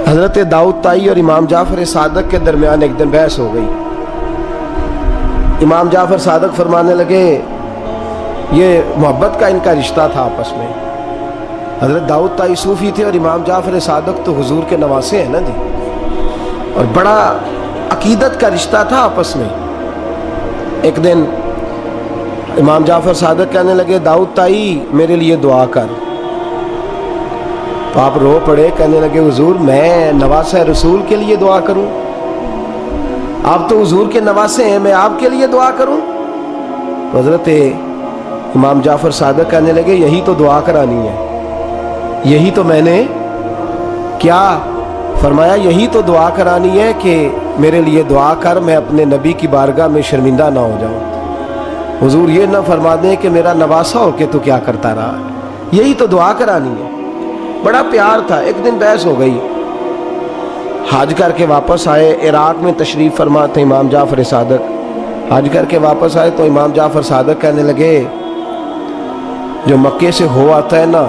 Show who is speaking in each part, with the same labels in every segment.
Speaker 1: حضرت داؤد طائی اور امام جعفر صادق کے درمیان ایک دن بحث ہو گئی۔ امام جعفر صادق فرمانے لگے یہ محبت کا ان کا رشتہ تھا آپس میں۔ حضرت داؤد طائی صوفی تھے اور امام جعفر صادق تو حضور کے نواسے ہیں نا جی، اور بڑا عقیدت کا رشتہ تھا آپس میں۔ ایک دن امام جعفر صادق کہنے لگے داؤد طائی میرے لیے دعا کر، تو آپ رو پڑے، کہنے لگے حضور میں نواسہ رسول کے لیے دعا کروں؟ آپ تو حضور کے نواسے ہیں، میں آپ کے لیے دعا کروں؟ تو حضرت امام جعفر صادق کہنے لگے یہی تو دعا کرانی ہے، یہی تو میں نے کیا فرمایا، یہی تو دعا کرانی ہے کہ میرے لیے دعا کر، میں اپنے نبی کی بارگاہ میں شرمندہ نہ ہو جاؤں۔ حضور یہ نہ فرما دیں کہ میرا نواسہ ہو کے تو کیا کرتا رہا، یہی تو دعا کرانی ہے۔ بڑا پیار تھا۔ ایک دن بحث ہو گئی، حج کر کے واپس آئے، عراق میں تشریف فرما تھے امام جعفر صادق، حج کر کے واپس آئے تو امام جعفر صادق کہنے لگے جو مکے سے ہو آتا ہے نا،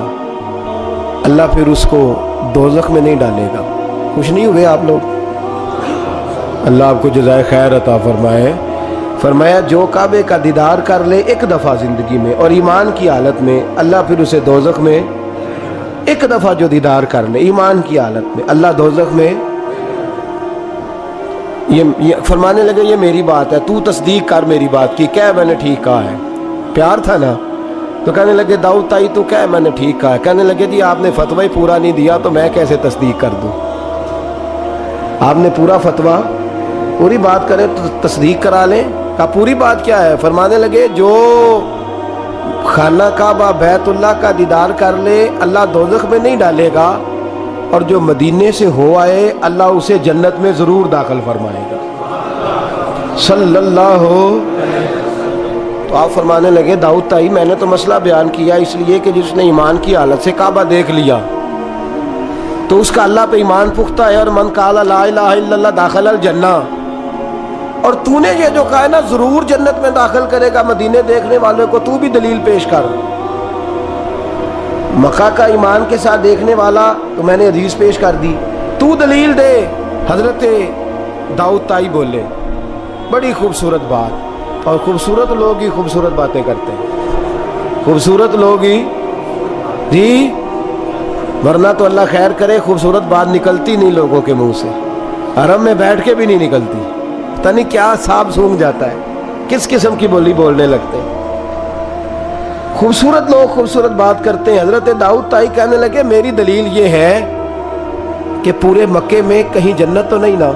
Speaker 1: اللہ پھر اس کو دوزخ میں نہیں ڈالے گا۔ خوش نہیں ہوئے آپ لوگ؟ اللہ آپ کو جزائے خیر عطا فرمائے۔ فرمایا جو کعبے کا دیدار کر لے ایک دفعہ زندگی میں اور ایمان کی حالت میں، اللہ پھر اسے دوزخ میں ایک دفعہ جو دیدار کر لے ایمان کی حالت میں، اللہ دوزخ میں یہ فرمانے لگے یہ میری بات ہے، تو تصدیق کر میری بات کی، کہہ میں نے ٹھیک کہا ہے۔ پیار تھا نا، تو کہنے لگے داؤد طائی تو کہہ میں نے ٹھیک کہا ہے۔ کہنے لگے جی آپ نے فتویٰ ہی پورا نہیں دیا تو میں کیسے تصدیق کر دوں؟ آپ نے پورا فتویٰ پوری بات کریں تو تصدیق کرا لیں۔ کہا پوری بات کیا ہے؟ فرمانے لگے جو خانہ کعبہ بیت اللہ کا دیدار کر لے اللہ دوزخ میں نہیں ڈالے گا، اور جو مدینے سے ہو آئے اللہ اسے جنت میں ضرور داخل فرمائے گا صلی اللہ ہو۔ تو آپ فرمانے لگے داؤد طائی میں نے تو مسئلہ بیان کیا اس لیے کہ جس نے ایمان کی حالت سے کعبہ دیکھ لیا تو اس کا اللہ پہ ایمان پختہ ہے، اور من قال لا الہ الا اللہ داخل الجنہ، اور تو نے یہ جو کہا ہے نا ضرور جنت میں داخل کرے گا مدینے دیکھنے والے کو، تو بھی دلیل پیش کر۔ مکہ کا ایمان کے ساتھ دیکھنے والا تو میں نے حدیث پیش کر دی، تو دلیل دے۔ حضرت داؤد طائی بولے بڑی خوبصورت بات، اور خوبصورت لوگ ہی خوبصورت باتیں کرتے ہیں، خوبصورت لوگ ہی جی، ورنہ تو اللہ خیر کرے خوبصورت بات نکلتی نہیں لوگوں کے منہ سے، حرم میں بیٹھ کے بھی نہیں نکلتی، پتہ نہیں کیا سانپ سونگھ جاتا ہے، کس قسم کی بولی بولنے لگتے ہیں۔ خوبصورت لوگ خوبصورت بات کرتے ہیں۔ حضرت داؤد طائی کہنے لگے میری دلیل یہ ہے کہ پورے مکے میں کہیں جنت تو نہیں نا،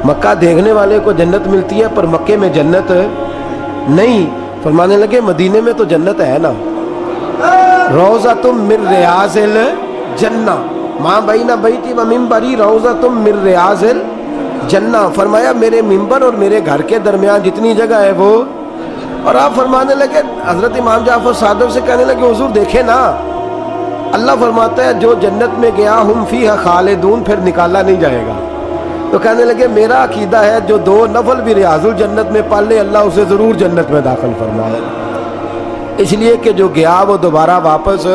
Speaker 1: مکہ دیکھنے والے کو جنت ملتی ہے پر مکے میں جنت نہیں۔ فرمانے لگے مدینے میں تو جنت ہے نا، روضۃ من ریاض الجنہ، ماں بین بیتی و منبری روضۃ من ریاض الجنہ۔ فرمایا میرے منبر اور میرے گھر کے درمیان جتنی جگہ ہے وہ، اور آپ فرمانے لگے حضرت امام جعفر صادق سے کہنے لگے حضور دیکھیں نا، اللہ فرماتا ہے جو جنت میں گیا ہم فیہا خالدون، پھر نکالا نہیں جائے گا۔ تو کہنے لگے میرا عقیدہ ہے جو دو نفل بھی ریاض الجنت میں پڑھ لے اللہ اسے ضرور جنت میں داخل فرمائے، اس لیے کہ جو گیا وہ دوبارہ واپس۔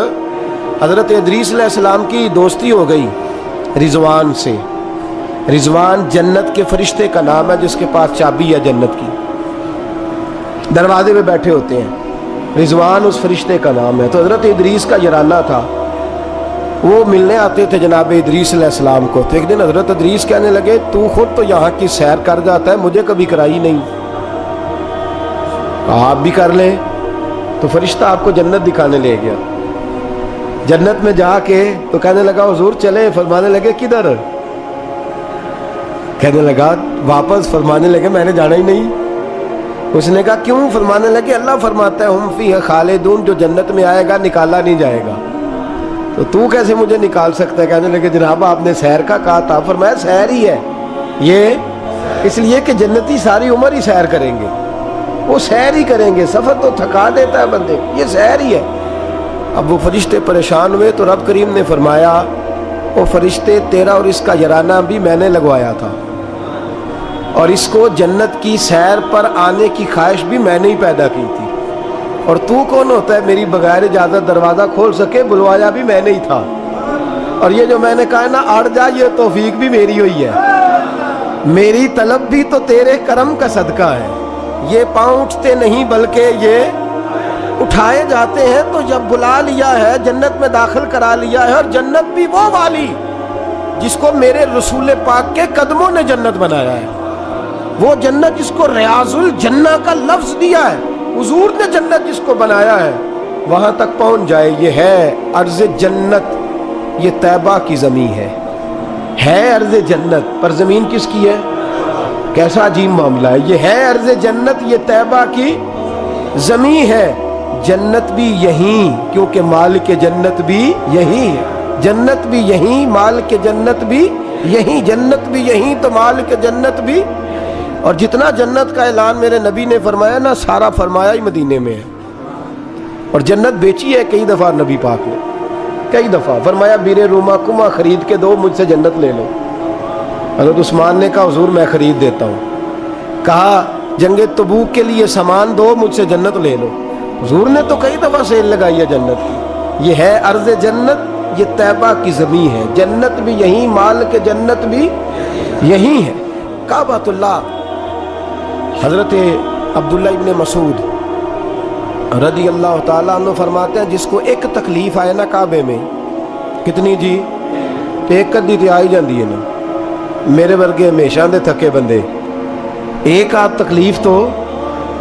Speaker 1: حضرت ادریس علیہ السلام کی دوستی ہو گئی رضوان سے۔ رضوان جنت کے فرشتے کا نام ہے جس کے پاس چابی ہے جنت کی، دروازے پہ بیٹھے ہوتے ہیں، رضوان اس فرشتے کا نام ہے۔ تو حضرت ادریس کا یارانہ تھا، وہ ملنے آتے تھے جناب ادریس علیہ السلام کو۔ تو ایک دن حضرت ادریس کہنے لگے تو خود تو یہاں کی سیر کر جاتا ہے، مجھے کبھی کرائی نہیں، آپ بھی کر لیں۔ تو فرشتہ آپ کو جنت دکھانے لے گیا، جنت میں جا کے تو کہنے لگا حضور چلے، فرمانے لگے کدھر؟ کہنے لگا واپس، فرمانے لگے میں نے جانا ہی نہیں۔ اس نے کہا کیوں؟ فرمانے لگے اللہ فرماتا ہے ہم فیہا خالدون، جو جنت میں آئے گا نکالا نہیں جائے گا، تو کیسے مجھے نکال سکتا ہے؟ کہنے لگے جناب آپ نے سیر کا کہا تھا۔ فرمایا سیر ہی ہے یہ، اس لیے کہ جنتی ساری عمر ہی سیر کریں گے، وہ سیر ہی کریں گے، سفر تو تھکا دیتا ہے بندے کو، یہ سیر ہی ہے۔ اب وہ فرشتے پریشان ہوئے تو رب کریم نے فرمایا وہ فرشتے تیرا اور اس کا یارانہ بھی میں نے لگوایا تھا، اور اس کو جنت کی سیر پر آنے کی خواہش بھی میں نے ہی پیدا کی تھی، اور تو کون ہوتا ہے میری بغیر اجازت دروازہ کھول سکے؟ بلوایا بھی میں نے ہی تھا، اور یہ جو میں نے کہا نا اڑ جا، یہ توفیق بھی میری ہوئی ہے، میری طلب بھی تو تیرے کرم کا صدقہ ہے۔ یہ پاؤں اٹھتے نہیں بلکہ یہ اٹھائے جاتے ہیں، تو جب بلا لیا ہے جنت میں داخل کرا لیا ہے، اور جنت بھی وہ والی جس کو میرے رسول پاک کے قدموں نے جنت بنایا ہے، وہ جنت جس کو ریاض الجنہ کا لفظ دیا ہے، حضور نے جنت جس کو بنایا ہے، وہاں تک پہنچ جائے۔ یہ ہے عرض جنت، یہ طیبہ کی زمین ہے عرض جنت، پر زمین کس کی ہے؟ کیسا عجیب معاملہ ہے، یہ ہے عرض جنت، یہ طیبہ کی زمین ہے، جنت بھی یہیں، کیونکہ مالک جنت بھی یہیں ہے، جنت بھی یہیں، مالک جنت بھی یہیں، جنت بھی یہیں تو مالک جنت بھی۔ اور جتنا جنت کا اعلان میرے نبی نے فرمایا نا، سارا فرمایا ہی مدینے میں ہے، اور جنت بیچی ہے کئی دفعہ نبی پاک نے، کئی دفعہ فرمایا بیر روما کما خرید کے دو، مجھ سے جنت لے لو۔ حضرت عثمان نے کہا حضور میں خرید دیتا ہوں۔ کہا جنگ تبوک کے لیے سامان دو، مجھ سے جنت لے لو۔ حضور نے تو کئی دفعہ سیل لگائی ہے جنت کی۔ یہ ہے عرض جنت، یہ طیبہ کی زمین ہے، جنت بھی یہیں، مال کے جنت بھی یہیں ہے۔ کعبۃ اللہ، حضرت عبداللہ ابن مسعود رضی اللہ تعالیٰ عنہ فرماتے ہیں جس کو ایک تکلیف آئے نا کعبے میں، کتنی جی؟ ایک کدی تے آئی جاندی ہے نا، میرے ورگے ہمیشہ دے تھکے بندے، ایک آدھ تکلیف تو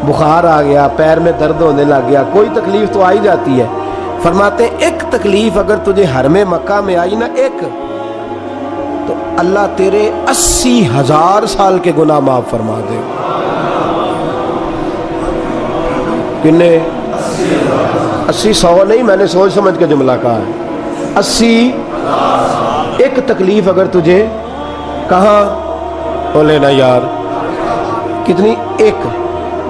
Speaker 1: بخار آ گیا، پیر میں درد ہونے لگ گیا، کوئی تکلیف تو آئی جاتی ہے۔ فرماتے ہیں ایک تکلیف اگر تجھے حرم مکہ میں آئی نا، ایک، تو اللہ تیرے 80,000 سال کے گناہ معاف فرما دے۔ کنے 80 100 نہیں، میں نے سوچ سمجھ کے جملہ کہا ہے، 80 ایک تکلیف اگر تجھے، کہاں بولے نا یار، کتنی؟ ایک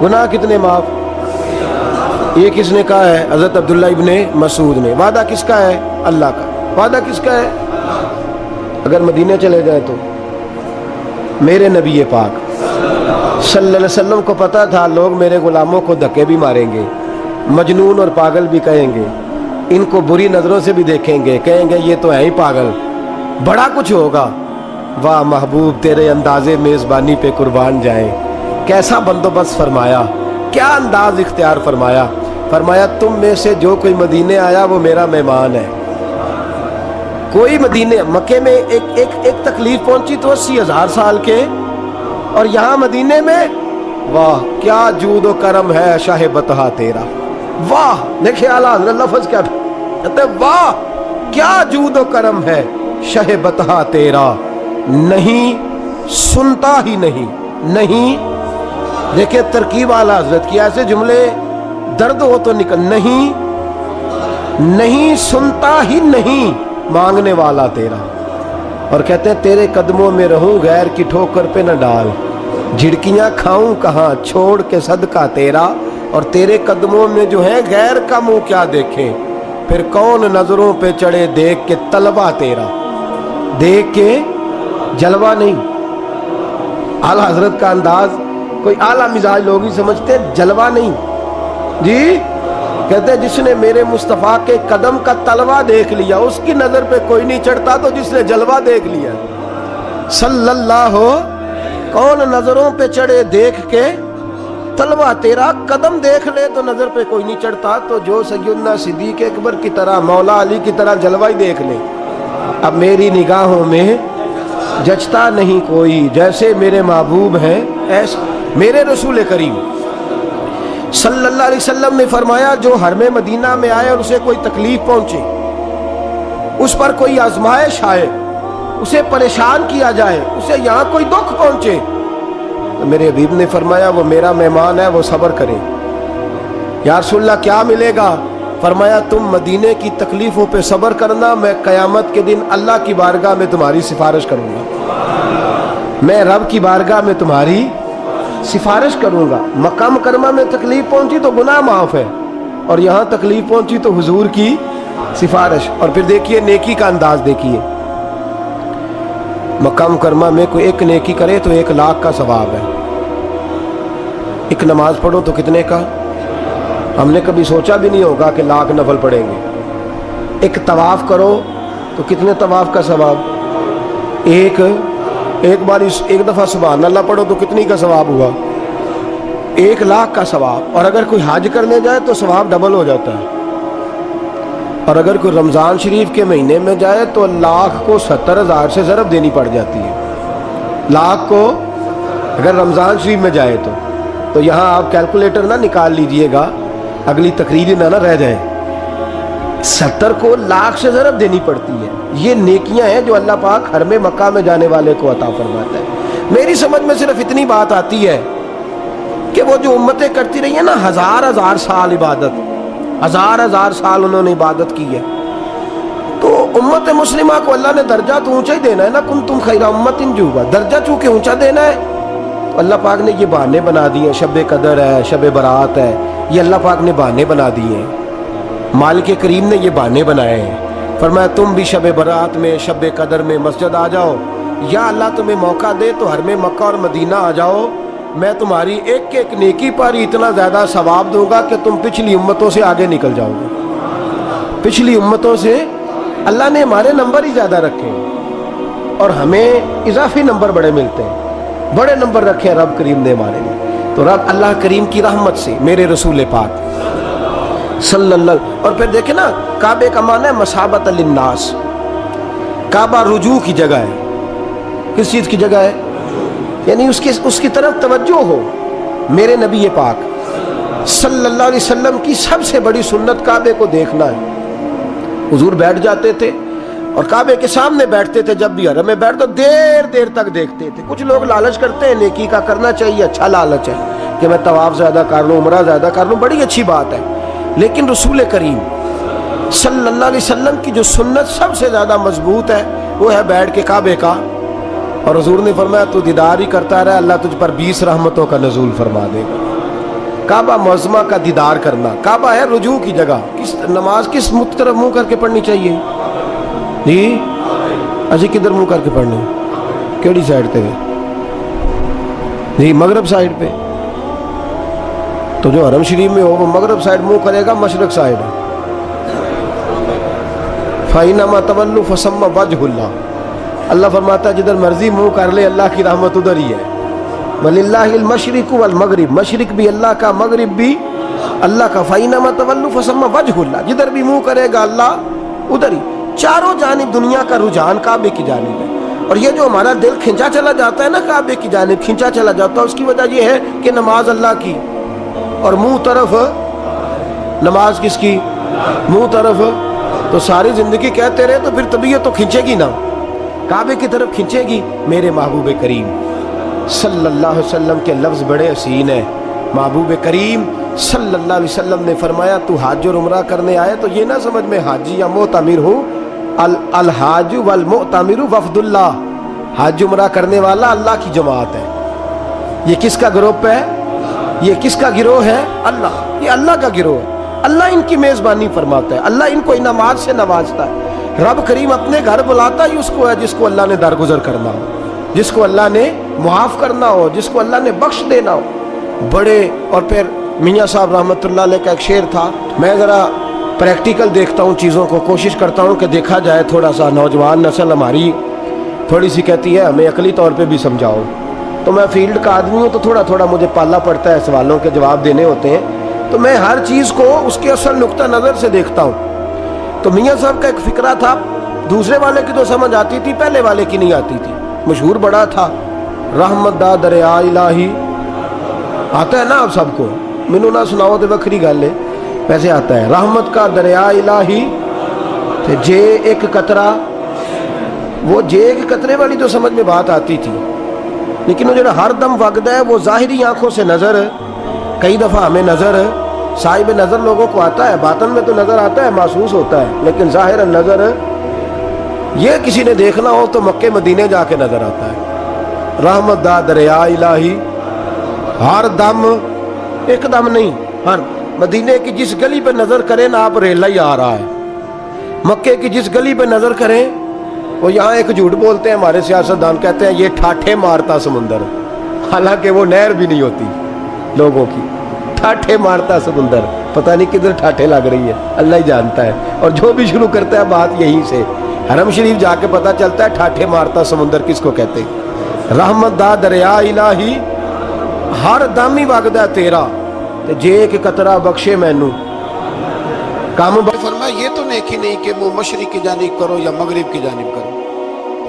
Speaker 1: گناہ کتنے معاف؟ یہ کس نے کہا ہے؟ حضرت عبداللہ ابن مسعود نے۔ وعدہ کس کا ہے؟ اللہ کا۔ وعدہ کس کا ہے؟ اگر مدینے چلے جائے تو میرے نبی پاک صلی اللہ علیہ وسلم کو پتا تھا لوگ میرے غلاموں کو دھکے بھی ماریں گے، مجنون اور پاگل بھی کہیں گے، ان کو بری نظروں سے بھی دیکھیں گے، کہیں گے یہ تو ہے ہی پاگل، بڑا کچھ ہوگا۔ واہ محبوب تیرے انداز میزبانی پہ قربان جائیں، کیسا بندوبست فرمایا، کیا انداز اختیار فرمایا۔ فرمایا تم میں سے جو کوئی مدینے آیا وہ میرا مہمان ہے۔ کوئی مدینے مکے میں ایک تکلیف پہنچی تو 80,000 سال کے، اور یہاں مدینے میں واہ کیا جود و کرم ہے شاہ بطحہ تیرا۔ واہ دیکھیں اعلیٰ حضرت لفظ کیا کہتے ہیں، واہ کیا جود و کرم ہے شاہ بطحہ تیرا، نہیں سنتا ہی نہیں، دیکھیں ترکیب اعلیٰ حضرت کی، ایسے جملے درد ہو تو نکل، نہیں سنتا ہی نہیں مانگنے والا تیرا، اور کہتے ہیں تیرے قدموں میں رہوں غیر کی ٹھوکر پہ نہ ڈال، جھڑکیاں کھاؤں کہاں چھوڑ کے صدقہ تیرا، اور تیرے قدموں میں جو ہے غیر کا منہ کیا دیکھیں، پھر کون نظروں پہ چڑھے دیکھ کے طلبہ تیرا، دیکھ کے جلوہ نہیں۔ اعلیٰ حضرت کا انداز کوئی اعلیٰ مزاج لوگ ہی سمجھتے، جلوہ نہیں جی، کہتے ہیں جس نے میرے مصطفیٰ کے قدم کا تلوہ دیکھ لیا اس کی نظر پہ کوئی نہیں چڑھتا، تو جس نے جلوہ دیکھ لیا صلی اللہ، کون نظروں پہ چڑھے دیکھ کے تلوہ تیرا، قدم دیکھ لے تو نظر پہ کوئی نہیں چڑھتا، تو جو سیدنا صدیق اکبر کی طرح مولا علی کی طرح جلوہ ہی دیکھ لے۔ اب میری نگاہوں میں جچتا نہیں کوئی، جیسے میرے محبوب ہیں ایسے میرے رسول کریم صلی اللہ علیہ وسلم نے فرمایا جو حرم مدینہ میں آئے اور اسے کوئی تکلیف پہنچے، اس پر کوئی آزمائش آئے، اسے پریشان کیا جائے، اسے یہاں کوئی دکھ پہنچے، تو میرے حبیب نے فرمایا وہ میرا مہمان ہے، وہ صبر کرے۔ یا رسول اللہ کیا ملے گا؟ فرمایا تم مدینے کی تکلیفوں پہ صبر کرنا، میں قیامت کے دن اللہ کی بارگاہ میں تمہاری سفارش کروں گا، میں رب کی بارگاہ میں تمہاری سفارش کروں گا۔ مکہ مکرمہ میں تکلیف پہنچی تو گناہ معاف ہے، اور یہاں تکلیف پہنچی تو حضور کی سفارش۔ اور پھر دیکھیے نیکی کا انداز دیکھیے، مکہ مکرمہ میں کوئی ایک نیکی کرے تو 1,00,000 کا ثواب ہے، ایک نماز پڑھو تو کتنے کا؟ ہم نے کبھی سوچا بھی نہیں ہوگا کہ 1,00,000 نفل پڑھیں گے۔ ایک طواف کرو تو کتنے طواف کا ثواب؟ ایک بار ایک دفعہ سبحان اللہ پڑھو تو کتنی کا ثواب ہوا؟ 1,00,000 کا ثواب. اور اگر کوئی حج کرنے جائے تو ثواب ڈبل ہو جاتا ہے. اور اگر کوئی رمضان شریف کے مہینے میں جائے تو 1,00,000 کو 70,000 سے ضرب دینی پڑ جاتی ہے. 1,00,000 کو اگر رمضان شریف میں جائے تو یہاں آپ کیلکولیٹر نہ نکال لیجئے گا، اگلی تقریر نہ رہ جائے. 70 کو 1,00,000 سے ضرب دینی پڑتی ہے. یہ نیکیاں ہیں جو اللہ پاک حرم مکہ میں جانے والے کو عطا فرماتا ہے. میری سمجھ میں صرف اتنی بات آتی ہے کہ وہ جو امتیں کرتی رہی ہیں نا، 1000 سال عبادت، 1000 سال انہوں نے عبادت کی ہے، تو امت مسلمہ کو اللہ نے درجہ تو اونچا ہی دینا ہے نا. کنتم خیر امت جوبا، درجہ چونکہ اونچا دینا ہے، اللہ پاک نے یہ بہانے بنا دیے ہیں. شب قدر ہے، شب برات ہے، یہ اللہ پاک نے بہانے بنا دیے ہیں. مالک کریم نے یہ بہانے بنائے ہیں. فرمایا تم بھی شب برات میں، شب قدر میں مسجد آ جاؤ، یا اللہ تمہیں موقع دے تو حرم مکہ اور مدینہ آ جاؤ، میں تمہاری ایک ایک نیکی پر اتنا زیادہ ثواب دوں گا کہ تم پچھلی امتوں سے آگے نکل جاؤ گے. پچھلی امتوں سے اللہ نے ہمارے نمبر ہی زیادہ رکھے ہیں اور ہمیں اضافی نمبر بڑے ملتے ہیں. بڑے نمبر رکھے ہیں رب کریم نے ہمارے لیے. تو رب اللہ کریم کی رحمت سے میرے رسول پاک صلی اللہ. اور پھر دیکھیں نا، کعبے کا معنی ہے مسابت للناس. کعبہ رجوع کی جگہ ہے. کس چیز کی جگہ ہے؟ یعنی اس کی طرف توجہ ہو. میرے نبی پاک صلی اللہ علیہ وسلم کی سب سے بڑی سنت کعبے کو دیکھنا ہے. حضور بیٹھ جاتے تھے اور کعبے کے سامنے بیٹھتے تھے. جب بھی حرم میں بیٹھتے دیر تک دیکھتے تھے. کچھ لوگ لالچ کرتے ہیں، نیکی کا کرنا چاہیے، اچھا لالچ ہے کہ میں طواف زیادہ کر لوں، عمرہ زیادہ کر لوں، بڑی اچھی بات ہے. لیکن رسول کریم صلی اللہ علیہ وسلم کی جو سنت سب سے زیادہ مضبوط ہے وہ ہے بیٹھ کے کعبے کا. اور حضور نے فرمایا تو دیدار ہی کرتا رہے، اللہ تجھ پر 20 رحمتوں کا نزول فرما دے گا. کعبہ معظمہ کا دیدار کرنا. کعبہ ہے رجوع کی جگہ. نماز کس طرف منہ کر کے پڑھنی چاہیے جی؟ اسی کدھر منہ کر کے پڑھنے؟ کیڑی سائڈ پہ جی؟ مغرب سائڈ پہ. تو جو حرم شریف میں ہو وہ مغرب سائڈ منہ کرے گا، مشرق سائڈ. فَإِنَّمَا تَوَلُّوا فَثَمَّ وَجْهُ اللَّهِ. اللہ فرماتا ہے جدھر مرضی منہ کر لے اللہ کی رحمت ادھر ہی ہے. وَلِلَّهِ الْمَشْرِقُ وَالْمَغْرِبُ، مشرق بھی اللہ کا، مغرب بھی اللہ کا. فَإِنَّمَا تَوَلُّوا فَثَمَّ وَجْهُ اللَّهِ، جدھر بھی منہ کرے گا اللہ ادھر ہی. چاروں جانب دنیا کا رجحان کعبے کی جانب ہے. اور یہ جو ہمارا دل کھنچا چلا جاتا ہے نا کعبے کی جانب، کھنچا چلا جاتا ہے، اس کی وجہ یہ ہے کہ نماز اللہ کی اور منہ طرف نماز کس کی؟ منہ طرف. تو ساری زندگی کہتے رہے تو پھر طبیعت تو کھنچے گی نا، کعبے کی طرف کھنچے گی. میرے محبوب کریم صلی اللہ علیہ وسلم کے لفظ بڑے حسین ہیں. محبوب کریم صلی اللہ علیہ وسلم نے فرمایا تو حج اور عمرہ کرنے آئے تو یہ نہ سمجھ میں حاجی یا معتمر ہوں. الحاج والمعتمر وفد اللہ، حج عمرہ کرنے والا اللہ کی جماعت ہے. یہ کس کا گروپ ہے؟ یہ کس کا گروہ ہے؟ اللہ. یہ اللہ کا گروہ ہے. اللہ ان کی میزبانی فرماتا ہے، اللہ ان کو انعامات سے نوازتا ہے. رب کریم اپنے گھر بلاتا ہی اس کو ہے جس کو اللہ نے درگزر کرنا ہو، جس کو اللہ نے معاف کرنا ہو، جس کو اللہ نے بخش دینا ہو. بڑے. اور پھر میاں صاحب رحمۃ اللہ علیہ کا ایک شعر تھا. میں ذرا پریکٹیکل دیکھتا ہوں چیزوں کو، کوشش کرتا ہوں کہ دیکھا جائے تھوڑا سا. نوجوان نسل ہماری تھوڑی سی کہتی ہے ہمیں عقلی طور پہ بھی سمجھاؤ. تو میں فیلڈ کا آدمی ہوں تو تھوڑا مجھے پالنا پڑتا ہے، سوالوں کے جواب دینے ہوتے ہیں. تو میں ہر چیز کو اس کے اصل نقطہ نظر سے دیکھتا ہوں. تو میاں صاحب کا ایک فقرہ تھا، دوسرے والے کی تو سمجھ آتی تھی، پہلے والے کی نہیں آتی تھی. مشہور بڑا تھا، رحمت دا دریا الہی. آتا ہے نا آپ سب کو؟ مینوں نہ سناؤ تو وکری گل ہے، ویسے آتا ہے. رحمت کا دریا الہی تے جے ایک قطرہ. وہ جے ایک قطرے والی تو سمجھ میں بات آتی تھی، لیکن وہ جڑا ہر دم وگدا ہے وہ ظاہری آنکھوں سے نظر، کئی دفعہ ہمیں نظر، صاحب نظر لوگوں کو آتا ہے، باطن میں تو نظر آتا ہے، محسوس ہوتا ہے، لیکن ظاہر نظر یہ کسی نے دیکھنا ہو تو مکے مدینے جا کے نظر آتا ہے. رحمت دا دریا الہی ہر دم، ایک دم نہیں، ہر مدینے کی جس گلی پہ نظر کریں نا آپ ریلا ہی آ رہا ہے. مکے کی جس گلی پہ نظر کریں، وہ یہاں ایک جھوٹ بولتے ہیں ہمارے سیاستدان، کہتے ہیں یہ ٹھاٹھے مارتا سمندر، حالانکہ وہ نہر بھی نہیں ہوتی لوگوں کی. ٹھاٹھے مارتا سمندر، پتہ نہیں کدھر ٹھاٹھے لگ رہی ہے، اللہ ہی جانتا ہے. اور جو بھی شروع کرتا ہے بات یہیں سے حرم شریف جا کے پتہ چلتا ہے ٹھاٹھے مارتا سمندر کس کو کہتے ہیں۔ رحمت دا دریا الہی ہر دم ہی وگدا تیرا تے جے ایک قطرہ بخشے مینوں کام فرمایا یہ تو نیکی نہیں کہ منہ مشرق کی جانب کرو یا مغرب کی جانب کرو۔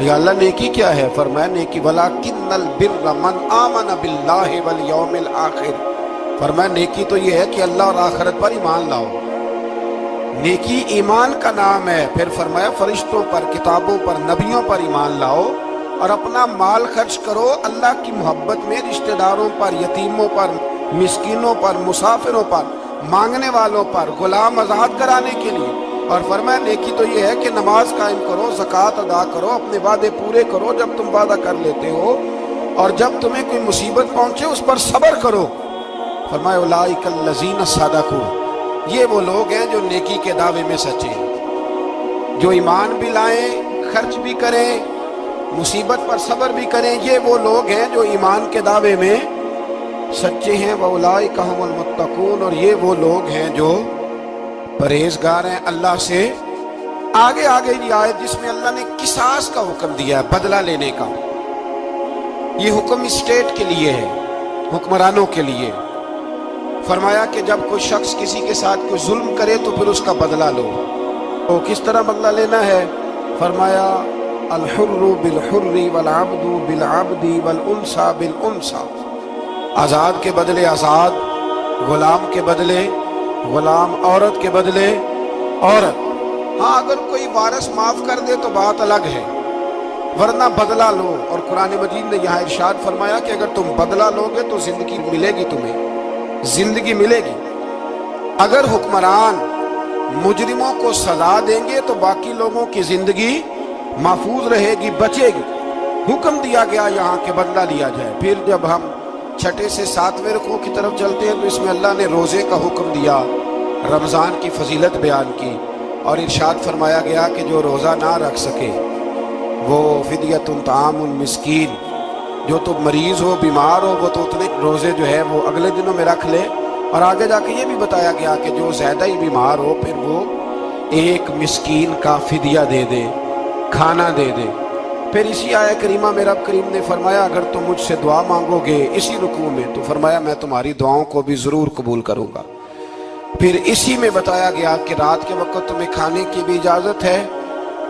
Speaker 1: یا اللہ نیکی کیا ہے؟ فرمایا نیکی وَلَٰكِنَّ الْبِرَّ مَنْ آمَنَ بِاللَّهِ وَالْيَوْمِ الْآخِرِ، فرمایا نیکی تو یہ ہے کہ اللہ اور آخرت پر ایمان لاؤ۔ نیکی ایمان کا نام ہے۔ پھر فرمایا فرشتوں پر، کتابوں پر، نبیوں پر ایمان لاؤ اور اپنا مال خرچ کرو اللہ کی محبت میں، رشتہ داروں پر، یتیموں پر، مسکینوں پر، مسافروں پر، مانگنے والوں پر، غلام آزاد کرانے کے لیے۔ اور فرمایا نیکی تو یہ ہے کہ نماز قائم کرو، زکوٰۃ ادا کرو، اپنے وعدے پورے کرو جب تم وعدہ کر لیتے ہو، اور جب تمہیں کوئی مصیبت پہنچے اس پر صبر کرو۔ فرمایا اولئک الذین صدقوا، یہ وہ لوگ ہیں جو نیکی کے دعوے میں سچے ہیں، جو ایمان بھی لائیں، خرچ بھی کریں، مصیبت پر صبر بھی کریں۔ یہ وہ لوگ ہیں جو ایمان کے دعوے میں سچے ہیں۔ وَأُولَئِكَ هُمُ الْمُتَّقُونَ، اور یہ وہ لوگ ہیں جو پرہیزگار ہیں اللہ سے۔ آگے یہ آیت جس میں اللہ نے قصاص کا حکم دیا ہے، بدلہ لینے کا، یہ حکم اسٹیٹ کے لیے ہے، حکمرانوں کے لیے۔ فرمایا کہ جب کوئی شخص کسی کے ساتھ کوئی ظلم کرے تو پھر اس کا بدلہ لو۔ تو کس طرح بدلہ لینا ہے؟ فرمایا الحر بالحر والعبد بالعبد والانثى بالانثى، آزاد کے بدلے آزاد، غلام کے بدلے غلام، عورت کے بدلے عورت۔ ہاں اگر کوئی وارث معاف کر دے تو بات الگ ہے، ورنہ بدلہ لو۔ اور قرآن مجید نے یہاں ارشاد فرمایا کہ اگر تم بدلہ لو گے تو زندگی ملے گی، تمہیں زندگی ملے گی۔ اگر حکمران مجرموں کو سزا دیں گے تو باقی لوگوں کی زندگی محفوظ رہے گی، بچے گی۔ حکم دیا گیا یہاں کہ بدلہ لیا جائے۔ پھر جب ہم چھٹے سے 7ویں رکوع کی طرف چلتے ہیں تو اس میں اللہ نے روزے کا حکم دیا، رمضان کی فضیلت بیان کی، اور ارشاد فرمایا گیا کہ جو روزہ نہ رکھ سکے وہ فدیۃ طعام المسکین، جو تو مریض ہو، بیمار ہو، وہ تو اتنے روزے جو ہے وہ اگلے دنوں میں رکھ لے۔ اور آگے جا کے یہ بھی بتایا گیا کہ جو زیادہ ہی بیمار ہو پھر وہ ایک مسکین کا فدیہ دے دے، کھانا دے دے۔ پھر اسی آیہ کریمہ میں رب کریم نے فرمایا اگر تم مجھ سے دعا مانگو گے اسی رکوع میں تو فرمایا میں تمہاری دعاؤں کو بھی ضرور قبول کروں گا۔ پھر اسی میں بتایا گیا کہ رات کے وقت تمہیں کھانے کی بھی اجازت ہے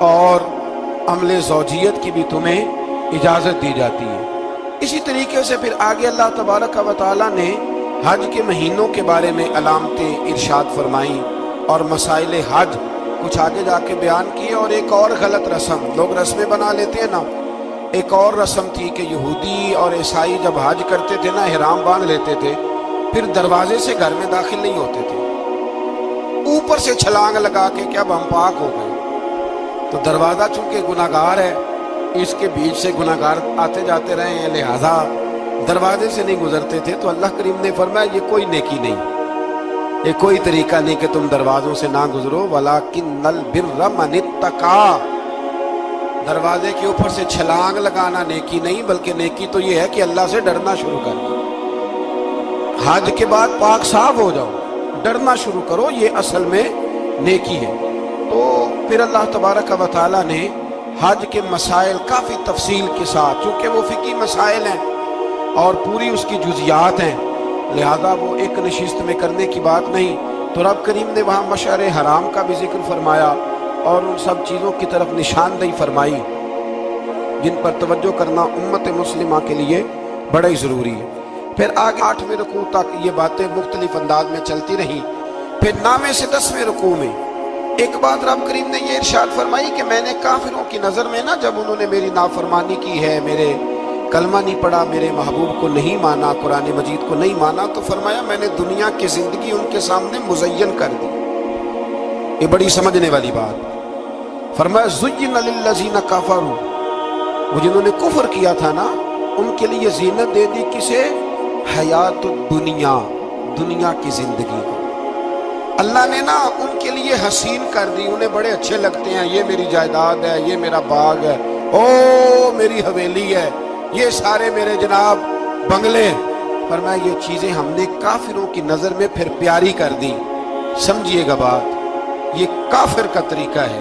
Speaker 1: اور عمل زوجیت کی بھی تمہیں اجازت دی جاتی ہے۔ اسی طریقے سے پھر آگے اللہ تبارک و تعالیٰ نے حج کے مہینوں کے بارے میں علامتیں ارشاد فرمائیں اور مسائل حج کچھ آگے جا کے بیان کیے۔ اور ایک اور غلط رسم لوگ رسمیں بنا لیتے ہیں نا، ایک اور رسم تھی کہ یہودی اور عیسائی جب حج کرتے تھے نا احرام باندھ لیتے تھے، پھر دروازے سے گھر میں داخل نہیں ہوتے تھے، اوپر سے چھلانگ لگا کے کہ اب ہم پاک ہو گئے۔ تو دروازہ چونکہ گناہگار ہے، اس کے بیچ سے گناہگار آتے جاتے رہے ہیں، لہذا دروازے سے نہیں گزرتے تھے۔ تو اللہ کریم نے فرمایا یہ کوئی نیکی نہیں، یہ کوئی طریقہ نہیں کہ تم دروازوں سے نہ گزرو۔ وَلَٰكِنَّ الْبِرَّ مَنِ اتَّقَىٰ، دروازے کے اوپر سے چھلانگ لگانا نیکی نہیں، بلکہ نیکی تو یہ ہے کہ اللہ سے ڈرنا شروع کر دو۔ حج کے بعد پاک صاف ہو جاؤ، ڈرنا شروع کرو، یہ اصل میں نیکی ہے۔ تو پھر اللہ تبارک و تعالیٰ نے حج کے مسائل کافی تفصیل کے ساتھ، چونکہ وہ فقہی مسائل ہیں اور پوری اس کی جزیات ہیں، لہذا وہ ایک نشست میں کرنے کی بات نہیں، تو رب کریم نے وہاں مشعر حرام کا بھی ذکر فرمایا اور ان سب چیزوں کی طرف نشاندہی فرمائی جن پر توجہ کرنا امت مسلمہ کے لیے بڑا ہی ضروری ہے۔ پھر آگے 8ویں رکوع تک یہ باتیں مختلف انداز میں چلتی رہی۔ پھر 9ویں سے 10ویں رکوع میں ایک بات رب کریم نے یہ ارشاد فرمائی کہ میں نے کافروں کی نظر میں نا، جب انہوں نے میری نافرمانی کی ہے، میرے کلمہ نہیں پڑھا، میرے محبوب کو نہیں مانا، قرآن مجید کو نہیں مانا، تو فرمایا میں نے دنیا کی زندگی ان کے سامنے مزین کر دی۔ یہ بڑی سمجھنے والی بات۔ فرمایا زُيِّنَ لِلَّذِينَ كَفَرُوا، وہ جنہوں نے کفر کیا تھا نا ان کے لیے زینت دے دی کسے؟ حیات الدنیا، دنیا کی زندگی کو اللہ نے نا ان کے لیے حسین کر دی، انہیں بڑے اچھے لگتے ہیں، یہ میری جائیداد ہے، یہ میرا باغ ہے، او میری حویلی ہے، یہ سارے میرے جناب بنگلے۔ فرمایا یہ چیزیں ہم نے کافروں کی نظر میں پھر پیاری کر دی۔ سمجھیے گا بات، یہ کافر کا طریقہ ہے،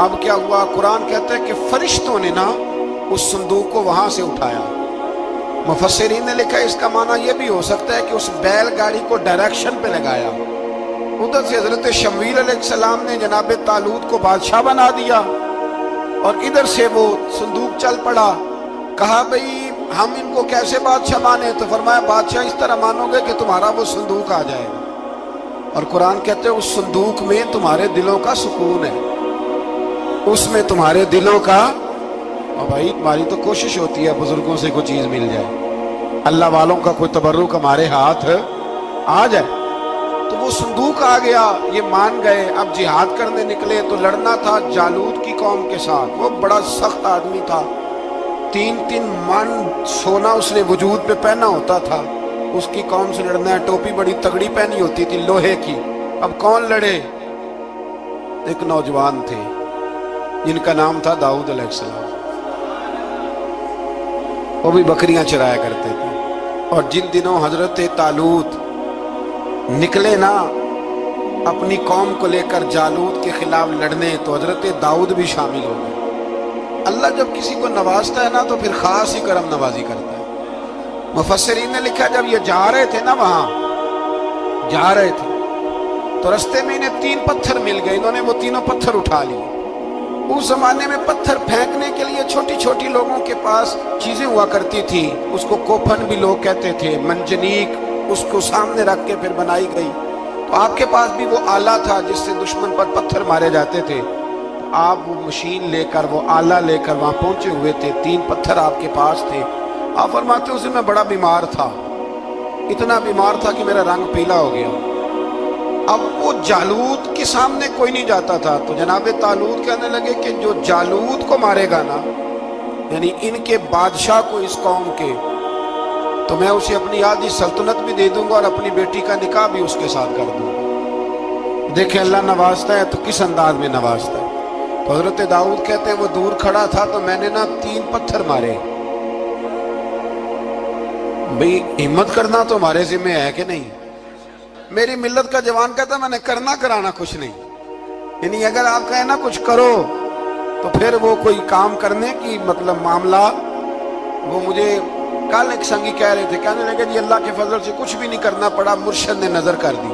Speaker 2: اب کیا ہوا؟ قرآن کہتا ہے کہ فرشتوں نے نا اس صندوق کو وہاں سے اٹھایا۔ مفسرین نے لکھا ہے اس کا معنی یہ بھی ہو سکتا ہے کہ اس بیل گاڑی کو ڈائریکشن پہ لگایا۔ ادھر سے حضرت شمویل علیہ السلام نے جناب طالوت کو بادشاہ بنا دیا، اور ادھر سے وہ صندوق چل پڑا۔ کہا بھئی ہم ان کو کیسے بادشاہ مانے؟ تو فرمایا بادشاہ اس طرح مانو گے کہ تمہارا وہ صندوق آ جائے گا، اور قرآن کہتے ہیں اس صندوق میں تمہارے دلوں کا سکون ہے، اس میں تمہارے دلوں کا۔ اور بھائی ہماری تو کوشش ہوتی ہے بزرگوں سے کوئی چیز مل جائے، اللہ والوں کا کوئی تبرک ہمارے ہاتھ آ جائے۔ تو وہ صندوق آ گیا، یہ مان گئے۔ اب جہاد کرنے نکلے تو لڑنا تھا جالوت کی قوم کے ساتھ۔ وہ بڑا سخت آدمی تھا، 3 من سونا اس نے وجود پہ پہنا ہوتا تھا۔ اس کی قوم سے لڑنا ہے، ٹوپی بڑی تگڑی پہنی ہوتی تھی لوہے کی۔ اب کون لڑے؟ ایک نوجوان تھے جن کا نام تھا داؤد علیہ السلام، وہ بھی بکریاں چرایا کرتے تھے۔ اور جن دنوں حضرت طالوت نکلے نا اپنی قوم کو لے کر جالوت کے خلاف لڑنے، تو حضرت داؤد بھی شامل ہو گئے۔ اللہ جب کسی کو نوازتا ہے نا تو پھر خاص ہی کرم نوازی کرتا ہے۔ مفسرین نے لکھا جب یہ جا رہے تھے نا، وہاں جا رہے تھے تو رستے میں انہیں 3 پتھر مل گئے۔ انہوں نے وہ تینوں پتھر اٹھا لیے۔ اس زمانے میں پتھر پھینکنے کے لیے چھوٹی چھوٹی لوگوں کے پاس چیزیں ہوا کرتی تھی، اس کو کوپھن بھی لوگ کہتے تھے، منجنیق، اس کو سامنے رکھ کے پھر بنائی گئی۔ تو آپ کے پاس بھی وہ آلہ تھا جس سے دشمن پر پتھر مارے جاتے تھے۔ آپ وہ مشین لے کر، وہ آلہ لے کر وہاں پہنچے ہوئے تھے، 3 پتھر آپ کے پاس تھے۔ آپ فرماتے اس دن میں بڑا بیمار تھا، اتنا بیمار تھا کہ میرا رنگ پیلا ہو گیا۔ اب وہ جالوت کے سامنے کوئی نہیں جاتا تھا، تو جناب طالوت کہنے لگے کہ جو جالوت کو مارے گا نا، یعنی ان کے بادشاہ کو اس قوم کے، تو میں اسے اپنی آدھی سلطنت بھی دے دوں گا اور اپنی بیٹی کا نکاح بھی اس کے ساتھ کر دوں گا۔ دیکھیں اللہ نوازتا ہے تو کس انداز میں نوازتا ہے۔ تو حضرت داؤد کہتے ہیں وہ دور کھڑا تھا تو میں نے نا 3 پتھر مارے۔ بھئی ہمت کرنا تو ہمارے ذمہ ہے کہ نہیں؟ میری ملت کا جوان کہتا ہے میں نے کرنا کرانا کچھ نہیں، یعنی اگر آپ کہیں نا کچھ کرو تو پھر وہ کوئی کام کرنے کی مطلب معاملہ۔ وہ مجھے کل ایک سنگی کہہ رہے تھے، کہنے لگے جی اللہ کے فضل سے کچھ بھی نہیں کرنا پڑا، مرشد نے نظر کر دی۔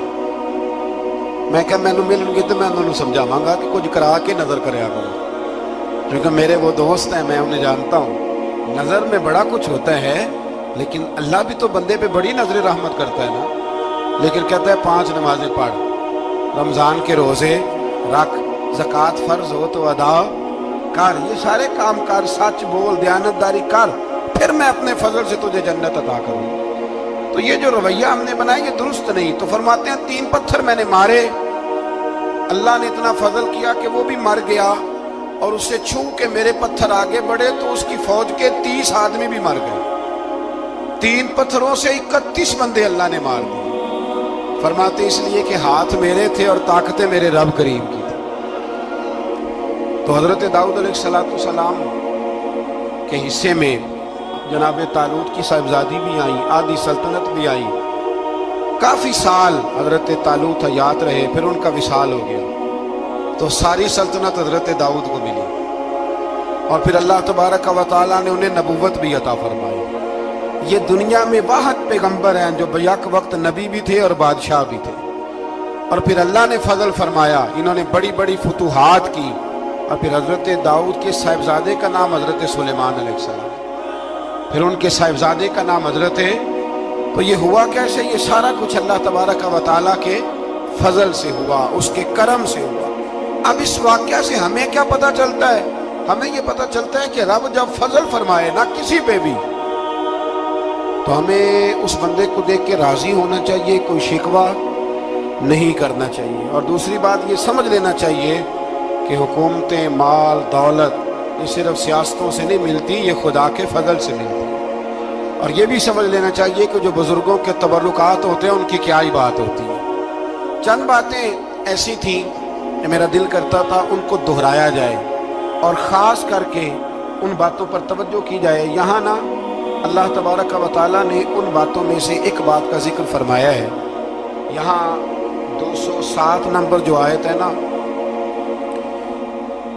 Speaker 2: میں کہا میں ملوں گی تو میں انہوں سمجھاواں گا کہ کچھ کرا کے نظر کریا کرو، کیونکہ میرے وہ دوست ہیں، میں انہیں جانتا ہوں۔ نظر میں بڑا کچھ ہوتا ہے، لیکن اللہ بھی تو بندے پہ بڑی نظر رحمت کرتا ہے نا۔ لیکن کہتا ہے 5 نمازیں پڑھ، رمضان کے روزے رکھ، زکوٰۃ فرض ہو تو ادا کر، یہ سارے کام کر، سچ بول، دیانتداری کر، پھر میں اپنے فضل سے تجھے جنت عطا کروں۔ تو یہ جو رویہ ہم نے بنایا یہ درست نہیں۔ تو فرماتے ہیں 3 پتھر میں نے مارے، اللہ نے اتنا فضل کیا کہ وہ بھی مر گیا، اور اس سے چھو کے میرے پتھر آگے بڑھے تو اس کی فوج کے 30 آدمی بھی مر گئے۔ 3 پتھروں سے 31 بندے اللہ نے مار دیے۔ فرماتے اس لیے کہ ہاتھ میرے تھے اور طاقتیں میرے رب کریم کی تھی۔ تو حضرت داؤد علیہ السلام کے حصے میں جناب طالوت کی صاحبزادی بھی آئی، آدھی سلطنت بھی آئی۔ کافی سال حضرت طالوت حیات رہے، پھر ان کا وصال ہو گیا، تو ساری سلطنت حضرت داؤد کو ملی، اور پھر اللہ تبارک و تعالیٰ نے انہیں نبوت بھی عطا فرمائی۔ یہ دنیا میں واحد پیغمبر ہیں جو بیک وقت نبی بھی تھے اور بادشاہ بھی تھے، اور پھر اللہ نے فضل فرمایا، انہوں نے بڑی بڑی فتوحات کی۔ اور پھر حضرت داؤد کے صاحبزادے کا نام حضرت سلیمان علیہ السلام، پھر ان کے صاحبزادے کا نام حضرت۔ تو یہ ہوا کیسے؟ یہ سارا کچھ اللہ تبارک و تعالیٰ کے فضل سے ہوا، اس کے کرم سے ہوا۔ اب اس واقعہ سے ہمیں کیا پتہ چلتا ہے؟ ہمیں یہ پتہ چلتا ہے کہ رب جب فضل فرمائے نا کسی پہ بھی، تو ہمیں اس بندے کو دیکھ کے راضی ہونا چاہیے، کوئی شکوہ نہیں کرنا چاہیے۔ اور دوسری بات یہ سمجھ لینا چاہیے کہ حکومتیں، مال، دولت یہ صرف سیاستوں سے نہیں ملتی، یہ خدا کے فضل سے ملتی۔ اور یہ بھی سمجھ لینا چاہیے کہ جو بزرگوں کے تبرکات ہوتے ہیں ان کی کیا ہی بات ہوتی ہے۔ چند باتیں ایسی تھیں کہ میرا دل کرتا تھا ان کو دہرایا جائے، اور خاص کر کے ان باتوں پر توجہ کی جائے۔ یہاں نا اللہ تبارک و تعالیٰ نے ان باتوں میں سے ایک بات کا ذکر فرمایا ہے۔ یہاں 207 نمبر جو آیت ہے نا،